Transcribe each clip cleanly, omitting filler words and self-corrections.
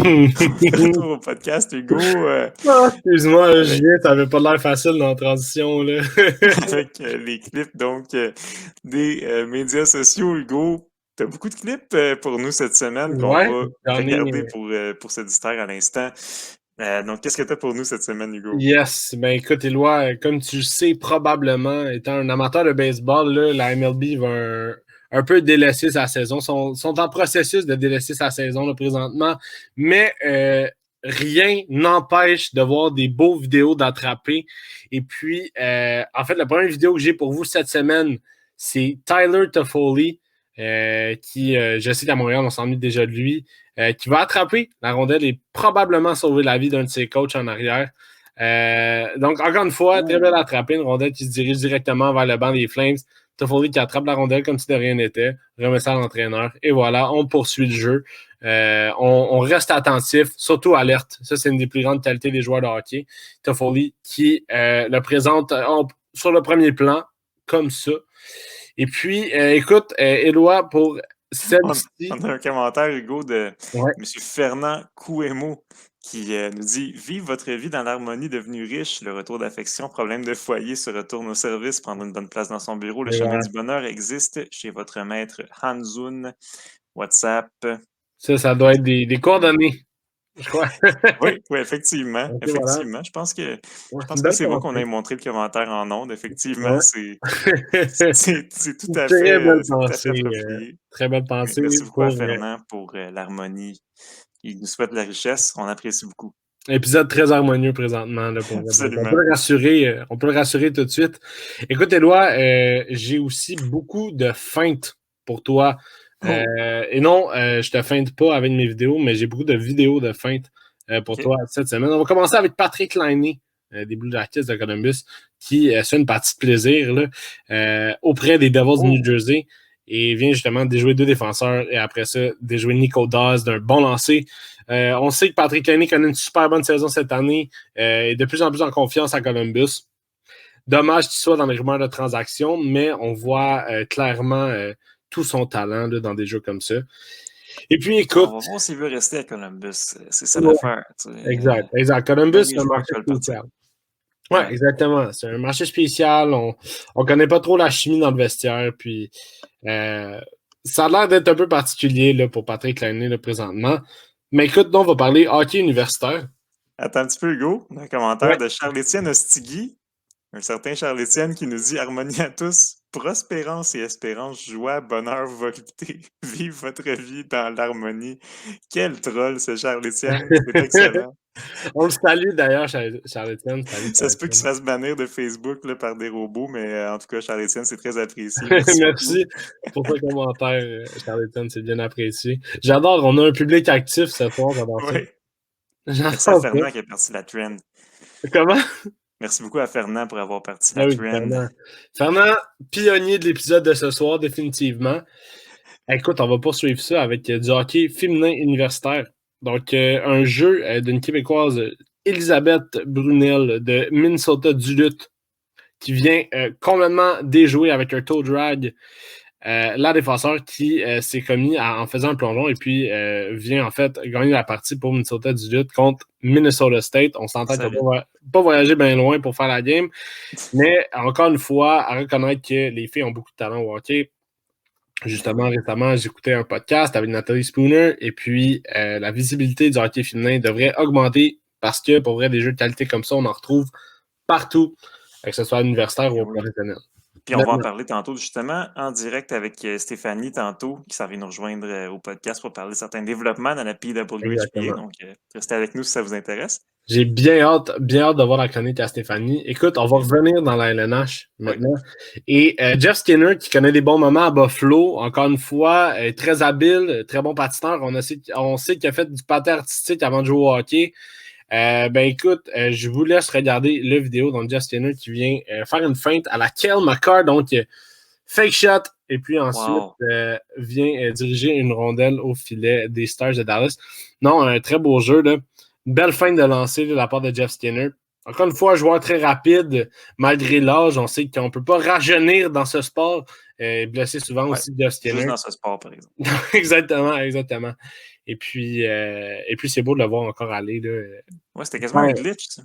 Retour au podcast, Hugo. Excuse-moi, Julien, ça avait pas l'air facile dans la transition, là. Avec les clips, donc, des médias sociaux, Hugo. Tu as beaucoup de clips pour nous cette semaine qu'on Ouais, va regarder pour se distraire à l'instant. Donc, qu'est-ce que tu as pour nous cette semaine, Hugo? Yes, ben écoute, Éloi, comme tu le sais probablement, étant un amateur de baseball, là, la MLB va un peu délaisser sa saison. Sont en processus de délaisser sa saison là, présentement, mais rien n'empêche de voir des beaux vidéos d'attraper. Et puis, en fait, la première vidéo que j'ai pour vous cette semaine, c'est Tyler Toffoli, qui, je sais qu'à Montréal, on s'ennuie déjà de lui, qui va attraper la rondelle et probablement sauver la vie d'un de ses coachs en arrière. Donc, encore une fois, très belle attrapée, une rondelle qui se dirige directement vers le banc des Flames. Toffoli qui attrape la rondelle comme si de rien n'était, remet ça à l'entraîneur, et voilà, on poursuit le jeu. On reste attentif, surtout alerte. Ça, c'est une des plus grandes qualités des joueurs de hockey. Toffoli qui le présente sur le premier plan, comme ça. Et puis, écoute, Éloi, pour celle-ci... On a un commentaire, Hugo, de M. Fernand Couemo qui nous dit « Vive votre vie dans l'harmonie, devenu riche, le retour d'affection, problème de foyer, se retourne au service, prendre une bonne place dans son bureau. Le chemin du bonheur existe chez votre maître Hanzoun. WhatsApp. » Ça doit être des coordonnées, je crois. Oui, effectivement. Okay, effectivement. Voilà. Je pense que c'est bon qu'on ait montré le commentaire en ondes. Effectivement, c'est tout à fait approprié. Très belle pensée. Merci beaucoup à Fernand pour l'harmonie. Il nous souhaite la richesse. On apprécie beaucoup. Épisode très harmonieux présentement. Là, pour Absolument. on peut le rassurer tout de suite. Écoute, Éloi, j'ai aussi beaucoup de feintes pour toi. Et non, je te feinte pas avec mes vidéos, mais j'ai beaucoup de vidéos de feintes pour toi cette semaine. On va commencer avec Patrick Laine, des Blue Jackets de Columbus, qui fait une partie de plaisir là, auprès des Devils de New Jersey et vient justement déjouer 2 défenseurs et après ça, déjouer Nico Dawes d'un bon lancer. On sait que Patrick Laine connaît une super bonne saison cette année et de plus en plus en confiance à Columbus. Dommage qu'il soit dans les rumeurs de transactions, mais on voit clairement tout son talent là, dans des jeux comme ça. Et puis, écoute... On va voir s'il veut rester à Columbus. C'est ça l'affaire. Exact. Columbus, c'est un marché spécial. Oui, exactement. C'est un marché spécial. On connaît pas trop la chimie dans le vestiaire. Puis, ça a l'air d'être un peu particulier là, pour Patrick Laine là, présentement. Mais écoute, donc, on va parler hockey universitaire. Attends un petit peu, Hugo. Un commentaire de Charles-Étienne Ostigui. Un certain Charles-Étienne qui nous dit « Harmonie à tous, prospérance et espérance, joie, bonheur, volupté. Vive votre vie dans l'harmonie. » Quel troll, ce Charles-Étienne. C'est excellent. On le salue d'ailleurs, Charles-Étienne. Ça se peut qu'il se fasse bannir de Facebook là, par des robots, mais en tout cas, Charles-Étienne, c'est très apprécié. Merci pour ce commentaire, Charles-Étienne, c'est bien apprécié. J'adore, on a un public actif ce soir. Merci à Fernand qui a parti la trend. Comment? Merci beaucoup à Fernand pour avoir parti la trend. Fernand, pionnier de l'épisode de ce soir, définitivement. Écoute, on va poursuivre ça avec du hockey féminin universitaire. Donc, un jeu d'une Québécoise, Elisabeth Brunel, de Minnesota Duluth, qui vient complètement déjouer avec un toe drag la défenseur qui s'est commis en faisant un plongeon et puis vient en fait gagner la partie pour Minnesota Duluth contre Minnesota State. On s'entend qu'on ne va pas voyager bien loin pour faire la game, mais encore une fois, à reconnaître que les filles ont beaucoup de talent au hockey. Justement, récemment, j'écoutais un podcast avec Nathalie Spooner et puis la visibilité du hockey féminin devrait augmenter parce que pour vrai, des jeux de qualité comme ça, on en retrouve partout, que ce soit universitaire ou professionnel. Puis on va en parler tantôt, justement, en direct avec Stéphanie tantôt, qui s'en vient nous rejoindre au podcast pour parler de certains développements dans la PWHPA. Donc, restez avec nous si ça vous intéresse. J'ai bien hâte de voir la chronique à Stéphanie. Écoute, on va revenir dans la LNH maintenant. Oui. Et Jeff Skinner, qui connaît des bons moments à Buffalo, encore une fois, est très habile, très bon patineur. On sait qu'il a fait du patin artistique avant de jouer au hockey. Écoute, je vous laisse regarder la vidéo dans Jeff Skinner qui vient faire une feinte à la Cale Makar, donc fake shot, et puis ensuite vient diriger une rondelle au filet des Stars de Dallas. Non, un très beau jeu, là. Belle feinte de lancer de la part de Jeff Skinner. Encore une fois, un joueur très rapide, malgré l'âge. On sait qu'on ne peut pas rajeunir dans ce sport. blessé souvent Ouais, aussi, Jeff juste Skinner. dans ce sport, par exemple. Exactement, exactement. Et puis c'est beau de le voir encore aller. Là. Ouais, c'était quasiment un Ouais. glitch, ça.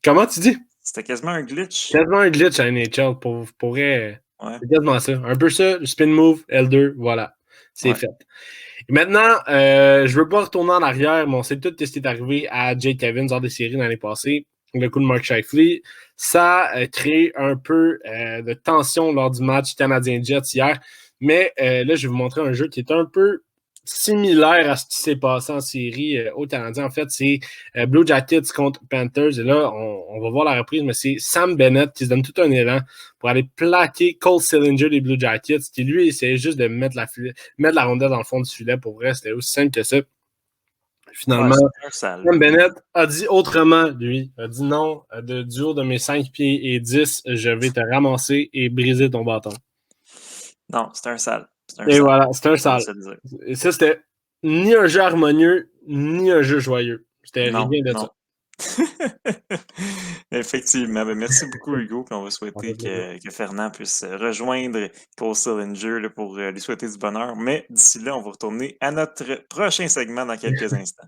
Comment tu dis? C'était quasiment un glitch. Quasiment un glitch à NHL. Ouais, C'est quasiment ça. Un peu ça, le spin move, L2, voilà. C'est ouais. fait. Et maintenant, je veux pas retourner en arrière, mais on sait tout ce qui est arrivé à Jake Evans hors des séries l'année passée. Le coup de Mark Scheifele. Ça a créé un peu de tension lors du match Canadien-Jets hier. Mais là, je vais vous montrer un jeu qui est un peu similaire à ce qui s'est passé en série au Canadien. En fait, c'est Blue Jackets contre Panthers. Et là, on va voir la reprise, mais c'est Sam Bennett qui se donne tout un élan pour aller plaquer Cole Sillinger des Blue Jackets, qui lui essayait juste de mettre la rondelle dans le fond du filet. Pour vrai, c'était aussi simple que ça. Ouais, Finalement, c'était un sale. Sam Bennett a dit autrement, lui. A dit non, du haut de mes 5 pieds et 10, je vais te ramasser et briser ton bâton. Non, c'était un sale. C'était un Et sale. voilà, c'était un On va sale. se le dire. Et ça, c'était ni un jeu harmonieux, ni un jeu joyeux. C'était Non, rien de ça. non. Effectivement. Ben, merci beaucoup, Hugo. Puis on va Ça souhaiter fait plaisir. que Fernand puisse rejoindre Cole Sillinger là, pour lui souhaiter du bonheur. Mais d'ici là, on va retourner à notre prochain segment dans quelques instants.